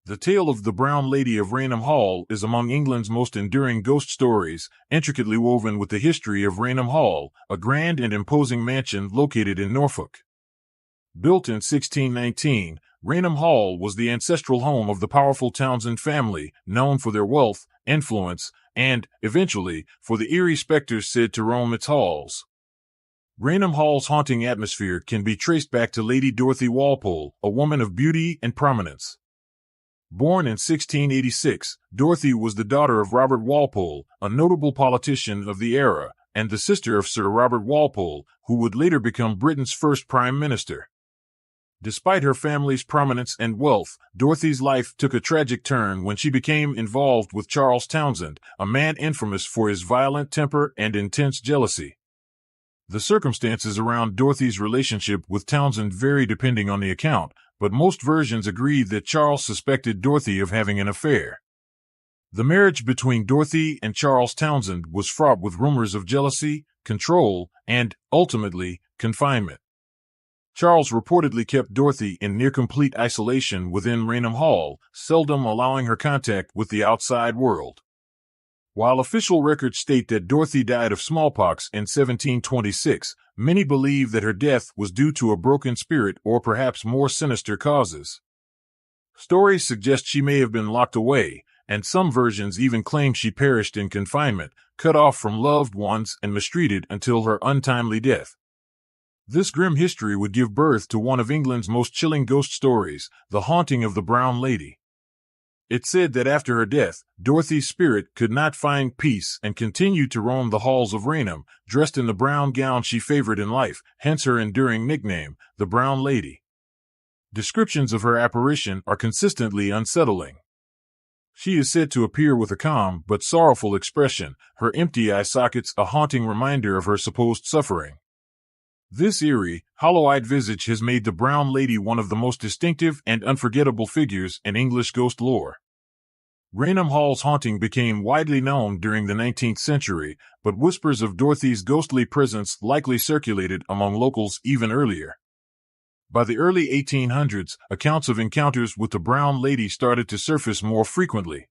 The tale of the Brown Lady of Raynham Hall is among England's most enduring ghost stories, intricately woven with the history of Raynham Hall, a grand and imposing mansion located in Norfolk. Built in 1619, Raynham Hall was the ancestral home of the powerful Townsend family, known for their wealth, influence, and, eventually, for the eerie specters said to roam its halls. Raynham Hall's haunting atmosphere can be traced back to Lady Dorothy Walpole, a woman of beauty and prominence. Born in 1686, Dorothy was the daughter of Robert Walpole, a notable politician of the era, and the sister of Sir Robert Walpole, who would later become Britain's first Prime Minister. Despite her family's prominence and wealth, Dorothy's life took a tragic turn when she became involved with Charles Townsend, a man infamous for his violent temper and intense jealousy. The circumstances around Dorothy's relationship with Townsend vary depending on the account, but most versions agree that Charles suspected Dorothy of having an affair. The marriage between Dorothy and Charles Townsend was fraught with rumors of jealousy, control, and, ultimately, confinement. Charles reportedly kept Dorothy in near-complete isolation within Raynham Hall, seldom allowing her contact with the outside world. While official records state that Dorothy died of smallpox in 1726, many believe that her death was due to a broken spirit or perhaps more sinister causes. Stories suggest she may have been locked away, and some versions even claim she perished in confinement, cut off from loved ones and mistreated until her untimely death. This grim history would give birth to one of England's most chilling ghost stories, The Haunting of the Brown Lady. It's said that after her death, Dorothy's spirit could not find peace and continued to roam the halls of Raynham, dressed in the brown gown she favored in life, hence her enduring nickname, the Brown Lady. Descriptions of her apparition are consistently unsettling. She is said to appear with a calm but sorrowful expression, her empty eye sockets a haunting reminder of her supposed suffering. This eerie, hollow-eyed visage has made the Brown Lady one of the most distinctive and unforgettable figures in English ghost lore. Raynham Hall's haunting became widely known during the 19th century, but whispers of Dorothy's ghostly presence likely circulated among locals even earlier. By the early 1800s, accounts of encounters with the Brown Lady started to surface more frequently.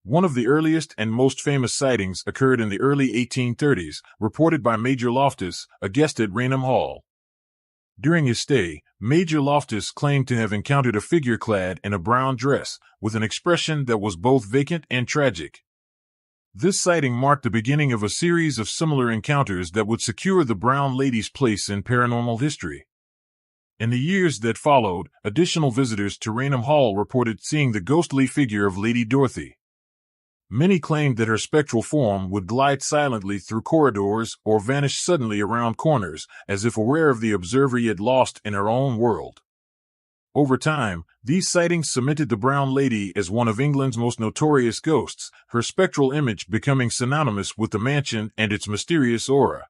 One of the earliest and most famous sightings occurred in the early 1830s, reported by Major Loftus, a guest at Raynham Hall. During his stay, Major Loftus claimed to have encountered a figure clad in a brown dress, with an expression that was both vacant and tragic. This sighting marked the beginning of a series of similar encounters that would secure the Brown Lady's place in paranormal history. In the years that followed, additional visitors to Raynham Hall reported seeing the ghostly figure of Lady Dorothy. Many claimed that her spectral form would glide silently through corridors or vanish suddenly around corners, as if aware of the observer yet lost in her own world. Over time, these sightings cemented the Brown Lady as one of England's most notorious ghosts, her spectral image becoming synonymous with the mansion and its mysterious aura.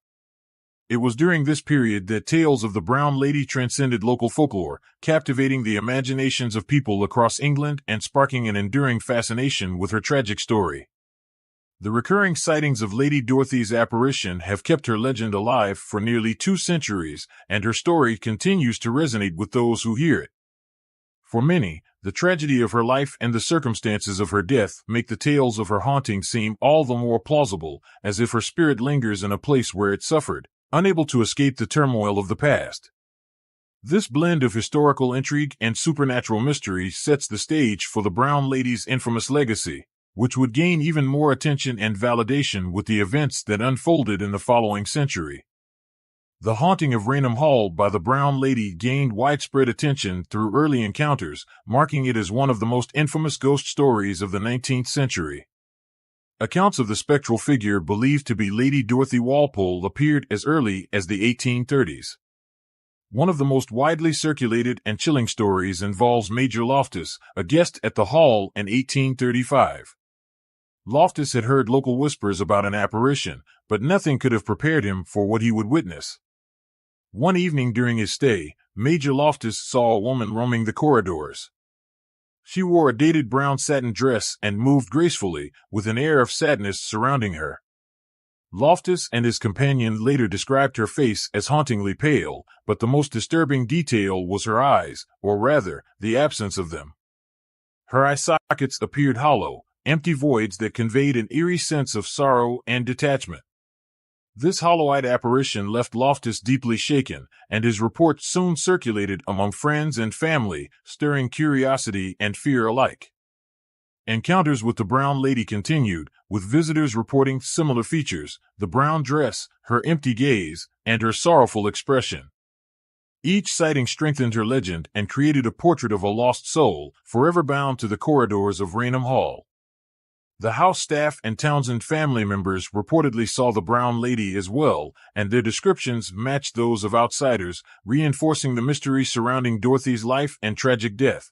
It was during this period that tales of the Brown Lady transcended local folklore, captivating the imaginations of people across England and sparking an enduring fascination with her tragic story. The recurring sightings of Lady Dorothy's apparition have kept her legend alive for nearly 2 centuries, and her story continues to resonate with those who hear it. For many, the tragedy of her life and the circumstances of her death make the tales of her haunting seem all the more plausible, as if her spirit lingers in a place where it suffered, unable to escape the turmoil of the past. This blend of historical intrigue and supernatural mystery sets the stage for the Brown Lady's infamous legacy, which would gain even more attention and validation with the events that unfolded in the following century. The haunting of Raynham Hall by the Brown Lady gained widespread attention through early encounters, marking it as one of the most infamous ghost stories of the 19th century. Accounts of the spectral figure believed to be Lady Dorothy Walpole appeared as early as the 1830s. One of the most widely circulated and chilling stories involves Major Loftus, a guest at the Hall in 1835. Loftus had heard local whispers about an apparition, but nothing could have prepared him for what he would witness. One evening during his stay, Major Loftus saw a woman roaming the corridors. She wore a dated brown satin dress and moved gracefully, with an air of sadness surrounding her. Loftus and his companion later described her face as hauntingly pale, but the most disturbing detail was her eyes, or rather, the absence of them. Her eye sockets appeared hollow, empty voids that conveyed an eerie sense of sorrow and detachment. This hollow-eyed apparition left Loftus deeply shaken, and his report soon circulated among friends and family, stirring curiosity and fear alike. Encounters with the Brown Lady continued, with visitors reporting similar features: the brown dress, her empty gaze, and her sorrowful expression. Each sighting strengthened her legend and created a portrait of a lost soul, forever bound to the corridors of Raynham Hall. The house staff and Townsend family members reportedly saw the Brown Lady as well, and their descriptions matched those of outsiders, reinforcing the mystery surrounding Dorothy's life and tragic death.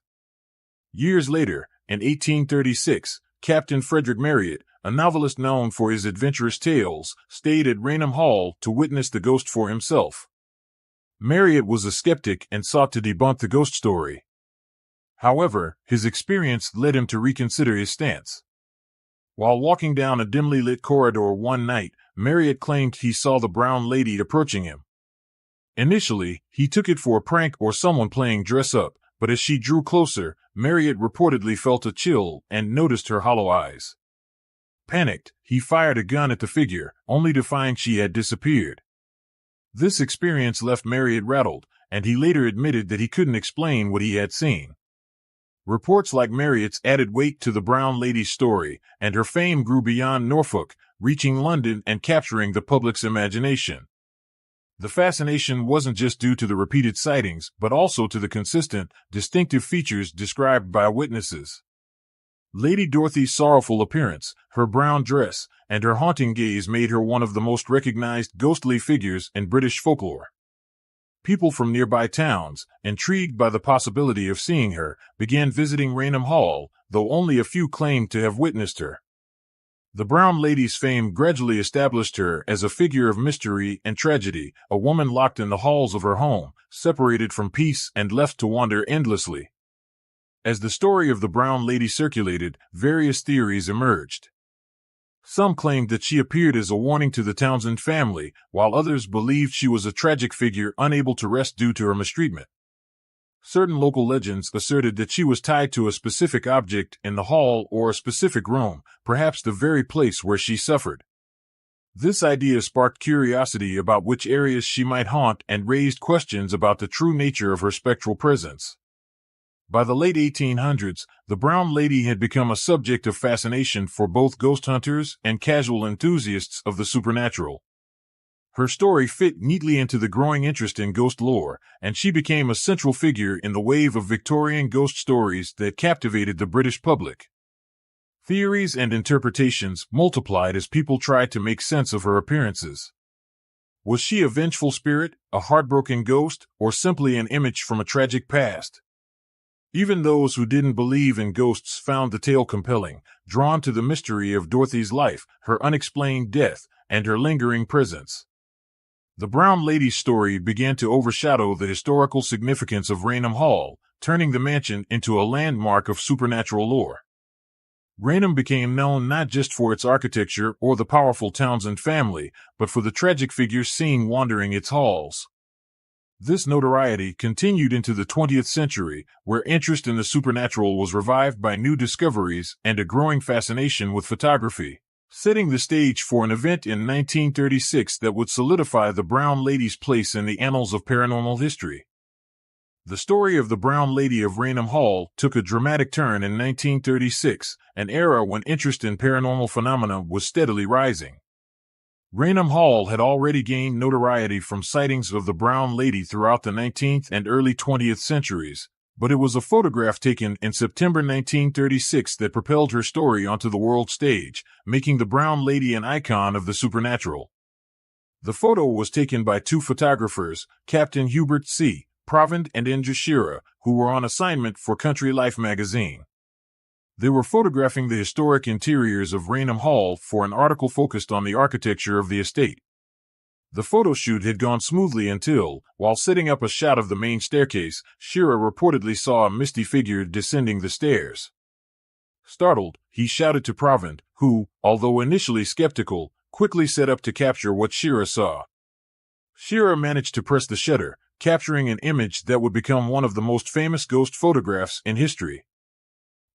Years later, in 1836, Captain Frederick Marryat, a novelist known for his adventurous tales, stayed at Raynham Hall to witness the ghost for himself. Marryat was a skeptic and sought to debunk the ghost story. However, his experience led him to reconsider his stance. While walking down a dimly lit corridor one night, Marryat claimed he saw the Brown Lady approaching him. Initially, he took it for a prank or someone playing dress-up, but as she drew closer, Marryat reportedly felt a chill and noticed her hollow eyes. Panicked, he fired a gun at the figure, only to find she had disappeared. This experience left Marryat rattled, and he later admitted that he couldn't explain what he had seen. Reports like Marryat's added weight to the Brown Lady's story, and her fame grew beyond Norfolk, reaching London and capturing the public's imagination. The fascination wasn't just due to the repeated sightings, but also to the consistent, distinctive features described by witnesses. Lady Dorothy's sorrowful appearance, her brown dress, and her haunting gaze made her one of the most recognized ghostly figures in British folklore. People from nearby towns, intrigued by the possibility of seeing her, began visiting Raynham Hall, though only a few claimed to have witnessed her. The Brown Lady's fame gradually established her as a figure of mystery and tragedy, a woman locked in the halls of her home, separated from peace and left to wander endlessly. As the story of the Brown Lady circulated, various theories emerged. Some claimed that she appeared as a warning to the Townsend family, while others believed she was a tragic figure unable to rest due to her mistreatment. Certain local legends asserted that she was tied to a specific object in the hall or a specific room, perhaps the very place where she suffered. This idea sparked curiosity about which areas she might haunt and raised questions about the true nature of her spectral presence. By the late 1800s, the Brown Lady had become a subject of fascination for both ghost hunters and casual enthusiasts of the supernatural. Her story fit neatly into the growing interest in ghost lore, and she became a central figure in the wave of Victorian ghost stories that captivated the British public. Theories and interpretations multiplied as people tried to make sense of her appearances. Was she a vengeful spirit, a heartbroken ghost, or simply an image from a tragic past? Even those who didn't believe in ghosts found the tale compelling, drawn to the mystery of Dorothy's life, her unexplained death, and her lingering presence. The Brown Lady's story began to overshadow the historical significance of Raynham Hall, turning the mansion into a landmark of supernatural lore. Raynham became known not just for its architecture or the powerful Townsend family, but for the tragic figures seen wandering its halls. This notoriety continued into the 20th century, where interest in the supernatural was revived by new discoveries and a growing fascination with photography, setting the stage for an event in 1936 that would solidify the Brown Lady's place in the annals of paranormal history. The story of the Brown Lady of Raynham Hall took a dramatic turn in 1936, an era when interest in paranormal phenomena was steadily rising. Raynham Hall had already gained notoriety from sightings of the Brown Lady throughout the 19th and early 20th centuries, but it was a photograph taken in September 1936 that propelled her story onto the world stage, making the Brown Lady an icon of the supernatural. The photo was taken by two photographers, Captain Hubert C. Provand and Indra Shearer, who were on assignment for Country Life magazine. They were photographing the historic interiors of Raynham Hall for an article focused on the architecture of the estate. The photo shoot had gone smoothly until, while setting up a shot of the main staircase, Shearer reportedly saw a misty figure descending the stairs. Startled, he shouted to Provand, who, although initially skeptical, quickly set up to capture what Shearer saw. Shearer managed to press the shutter, capturing an image that would become one of the most famous ghost photographs in history.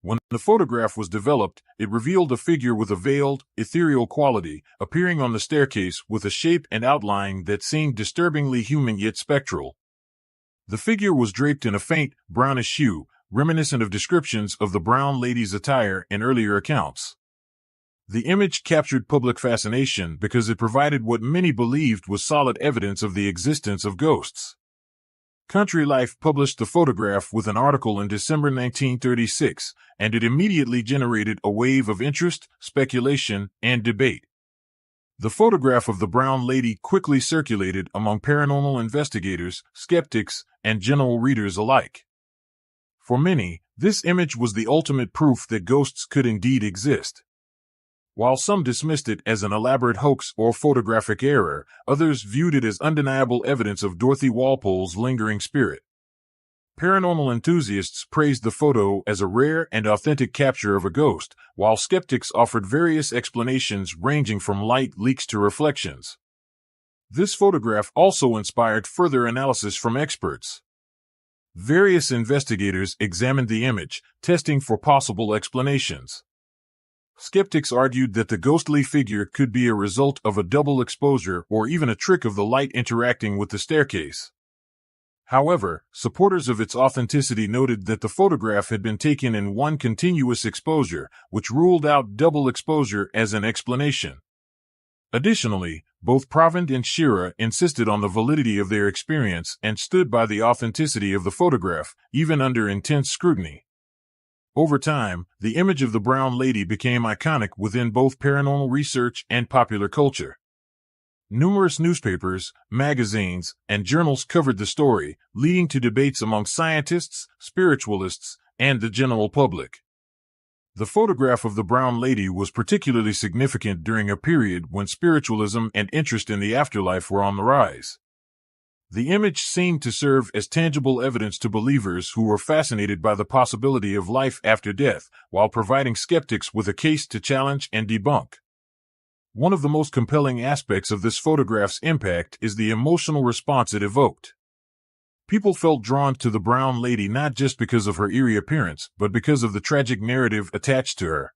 When the photograph was developed, it revealed a figure with a veiled, ethereal quality, appearing on the staircase with a shape and outline that seemed disturbingly human yet spectral. The figure was draped in a faint, brownish hue, reminiscent of descriptions of the brown lady's attire in earlier accounts. The image captured public fascination because it provided what many believed was solid evidence of the existence of ghosts. Country Life published the photograph with an article in December 1936, and it immediately generated a wave of interest, speculation, and debate. The photograph of the brown lady quickly circulated among paranormal investigators, skeptics, and general readers alike. For many, this image was the ultimate proof that ghosts could indeed exist. While some dismissed it as an elaborate hoax or photographic error, others viewed it as undeniable evidence of Dorothy Walpole's lingering spirit. Paranormal enthusiasts praised the photo as a rare and authentic capture of a ghost, while skeptics offered various explanations ranging from light leaks to reflections. This photograph also inspired further analysis from experts. Various investigators examined the image, testing for possible explanations. Skeptics argued that the ghostly figure could be a result of a double exposure or even a trick of the light interacting with the staircase. However, supporters of its authenticity noted that the photograph had been taken in one continuous exposure, which ruled out double exposure as an explanation. Additionally, both Pravin and Shira insisted on the validity of their experience and stood by the authenticity of the photograph, even under intense scrutiny. Over time, the image of the brown lady became iconic within both paranormal research and popular culture. Numerous newspapers, magazines, and journals covered the story, leading to debates among scientists, spiritualists, and the general public. The photograph of the brown lady was particularly significant during a period when spiritualism and interest in the afterlife were on the rise. The image seemed to serve as tangible evidence to believers who were fascinated by the possibility of life after death, while providing skeptics with a case to challenge and debunk. One of the most compelling aspects of this photograph's impact is the emotional response it evoked. People felt drawn to the brown lady not just because of her eerie appearance, but because of the tragic narrative attached to her.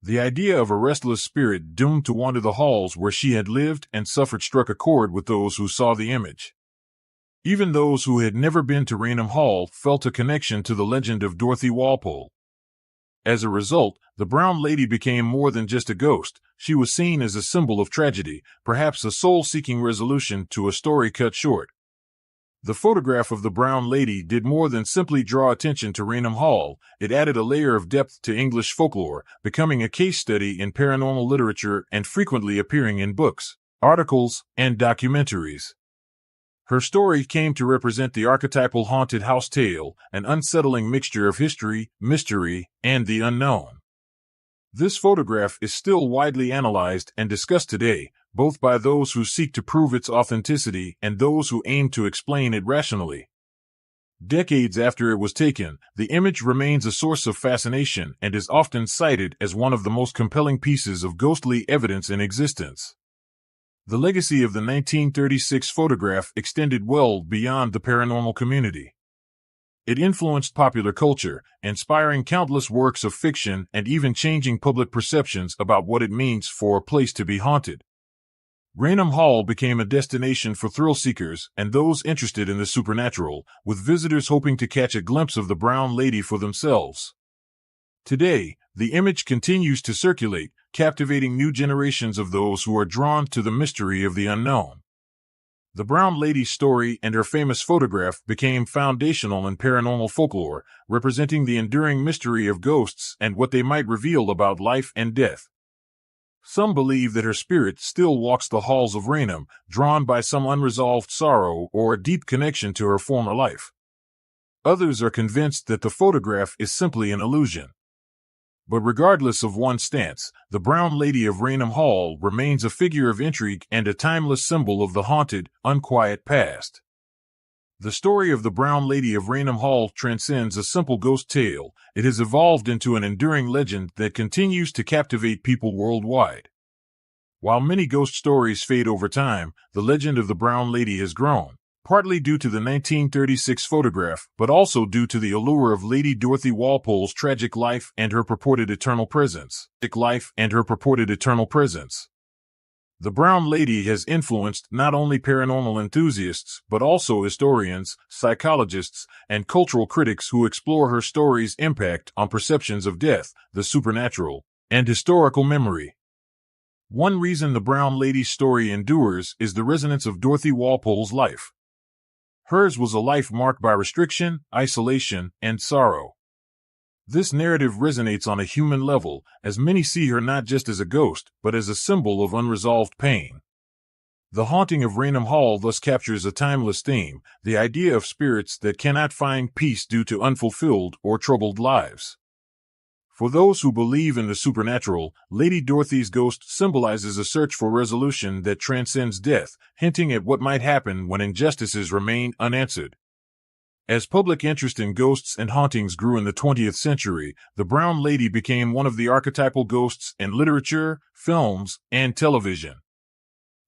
The idea of a restless spirit doomed to wander the halls where she had lived and suffered struck a chord with those who saw the image. Even those who had never been to Raynham Hall felt a connection to the legend of Dorothy Walpole. As a result, the brown lady became more than just a ghost. She was seen as a symbol of tragedy, perhaps a soul-seeking resolution to a story cut short. The photograph of the brown lady did more than simply draw attention to Raynham Hall. It added a layer of depth to English folklore, becoming a case study in paranormal literature and frequently appearing in books, articles, and documentaries. Her story came to represent the archetypal haunted house tale, an unsettling mixture of history, mystery, and the unknown. This photograph is still widely analyzed and discussed today, both by those who seek to prove its authenticity and those who aim to explain it rationally. Decades after it was taken, the image remains a source of fascination and is often cited as one of the most compelling pieces of ghostly evidence in existence. The legacy of the 1936 photograph extended well beyond the paranormal community. It influenced popular culture, inspiring countless works of fiction and even changing public perceptions about what it means for a place to be haunted. Raynham Hall became a destination for thrill seekers and those interested in the supernatural, with visitors hoping to catch a glimpse of the brown lady for themselves. Today, the image continues to circulate, captivating new generations of those who are drawn to the mystery of the unknown. The brown lady's story and her famous photograph became foundational in paranormal folklore, representing the enduring mystery of ghosts and what they might reveal about life and death. Some believe that her spirit still walks the halls of Raynham, drawn by some unresolved sorrow or a deep connection to her former life. Others are convinced that the photograph is simply an illusion. But regardless of one's stance, the brown lady of Raynham Hall remains a figure of intrigue and a timeless symbol of the haunted, unquiet past. The story of the brown lady of Raynham Hall transcends a simple ghost tale. It has evolved into an enduring legend that continues to captivate people worldwide. While many ghost stories fade over time, the legend of the brown lady has grown. partly due to the 1936 photograph, but also due to the allure of Lady Dorothy Walpole's tragic life and her purported eternal presence. The Brown Lady has influenced not only paranormal enthusiasts, but also historians, psychologists, and cultural critics who explore her story's impact on perceptions of death, the supernatural, and historical memory. One reason the Brown Lady's story endures is the resonance of Dorothy Walpole's life. Hers was a life marked by restriction, isolation, and sorrow. This narrative resonates on a human level, as many see her not just as a ghost, but as a symbol of unresolved pain. The haunting of Raynham Hall thus captures a timeless theme, the idea of spirits that cannot find peace due to unfulfilled or troubled lives. For those who believe in the supernatural, Lady Dorothy's ghost symbolizes a search for resolution that transcends death, hinting at what might happen when injustices remain unanswered. As public interest in ghosts and hauntings grew in the 20th century, the Brown Lady became one of the archetypal ghosts in literature, films, and television.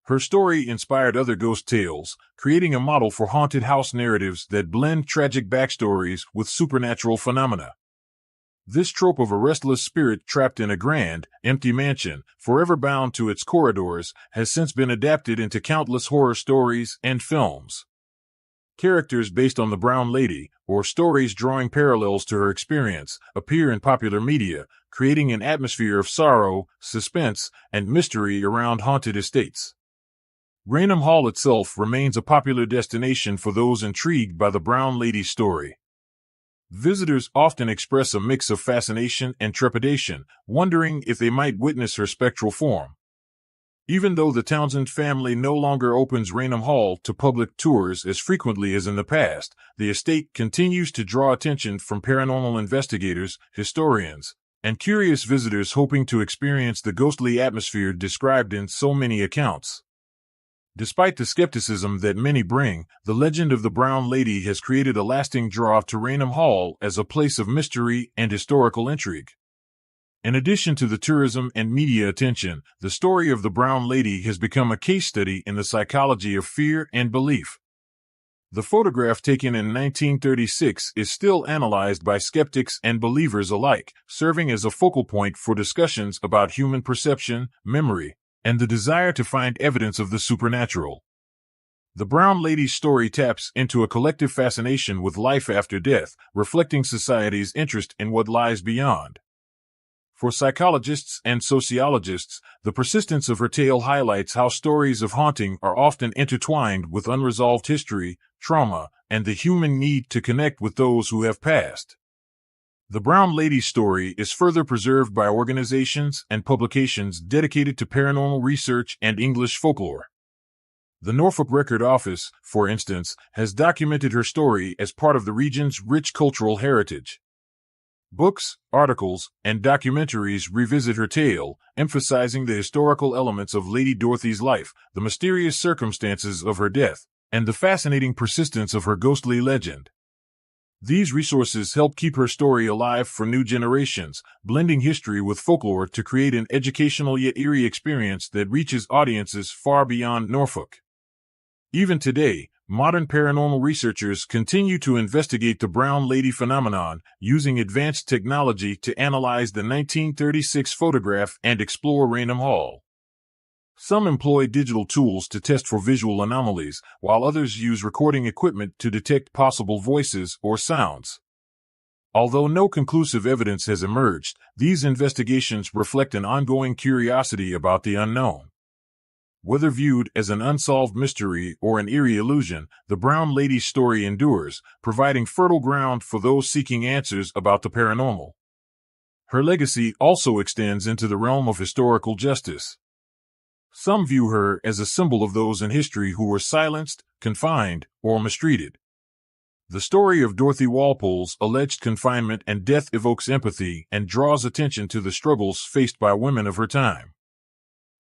Her story inspired other ghost tales, creating a model for haunted house narratives that blend tragic backstories with supernatural phenomena. This trope of a restless spirit trapped in a grand, empty mansion, forever bound to its corridors, has since been adapted into countless horror stories and films. Characters based on the Brown Lady, or stories drawing parallels to her experience, appear in popular media, creating an atmosphere of sorrow, suspense, and mystery around haunted estates. Raynham Hall itself remains a popular destination for those intrigued by the Brown Lady's story. Visitors often express a mix of fascination and trepidation, wondering if they might witness her spectral form. Even though the Townsend family no longer opens Raynham Hall to public tours as frequently as in the past, the estate continues to draw attention from paranormal investigators, historians, and curious visitors hoping to experience the ghostly atmosphere described in so many accounts. Despite the skepticism that many bring, the legend of the Brown Lady has created a lasting draw to Raynham Hall as a place of mystery and historical intrigue. In addition to the tourism and media attention, the story of the Brown Lady has become a case study in the psychology of fear and belief. The photograph taken in 1936 is still analyzed by skeptics and believers alike, serving as a focal point for discussions about human perception, memory, and the desire to find evidence of the supernatural. The Brown Lady's story taps into a collective fascination with life after death, reflecting society's interest in what lies beyond. For psychologists and sociologists, the persistence of her tale highlights how stories of haunting are often intertwined with unresolved history, trauma, and the human need to connect with those who have passed. The Brown Lady's story is further preserved by organizations and publications dedicated to paranormal research and English folklore. The Norfolk Record Office, for instance, has documented her story as part of the region's rich cultural heritage. Books, articles, and documentaries revisit her tale, emphasizing the historical elements of Lady Dorothy's life, the mysterious circumstances of her death, and the fascinating persistence of her ghostly legend. These resources help keep her story alive for new generations, blending history with folklore to create an educational yet eerie experience that reaches audiences far beyond Norfolk. Even today, modern paranormal researchers continue to investigate the Brown Lady phenomenon, using advanced technology to analyze the 1936 photograph and explore Raynham Hall. Some employ digital tools to test for visual anomalies, while others use recording equipment to detect possible voices or sounds. Although no conclusive evidence has emerged, these investigations reflect an ongoing curiosity about the unknown. Whether viewed as an unsolved mystery or an eerie illusion, the Brown Lady's story endures, providing fertile ground for those seeking answers about the paranormal. Her legacy also extends into the realm of historical justice. Some view her as a symbol of those in history who were silenced, confined, or mistreated. The story of Dorothy Walpole's alleged confinement and death evokes empathy and draws attention to the struggles faced by women of her time.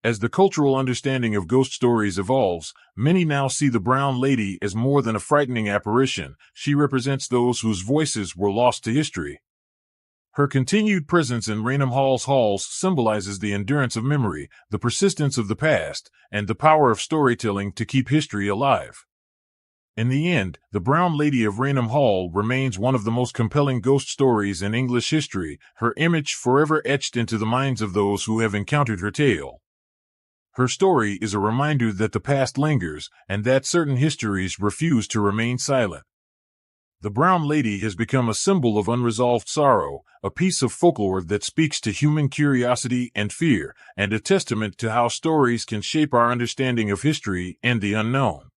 As the cultural understanding of ghost stories evolves, many now see the Brown Lady as more than a frightening apparition. She represents those whose voices were lost to history. Her continued presence in Raynham Hall's halls symbolizes the endurance of memory, the persistence of the past, and the power of storytelling to keep history alive. In the end, the Brown Lady of Raynham Hall remains one of the most compelling ghost stories in English history, her image forever etched into the minds of those who have encountered her tale. Her story is a reminder that the past lingers, and that certain histories refuse to remain silent. The Brown Lady has become a symbol of unresolved sorrow, a piece of folklore that speaks to human curiosity and fear, and a testament to how stories can shape our understanding of history and the unknown.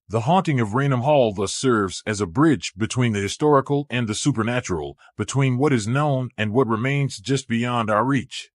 The haunting of Raynham Hall thus serves as a bridge between the historical and the supernatural, between what is known and what remains just beyond our reach.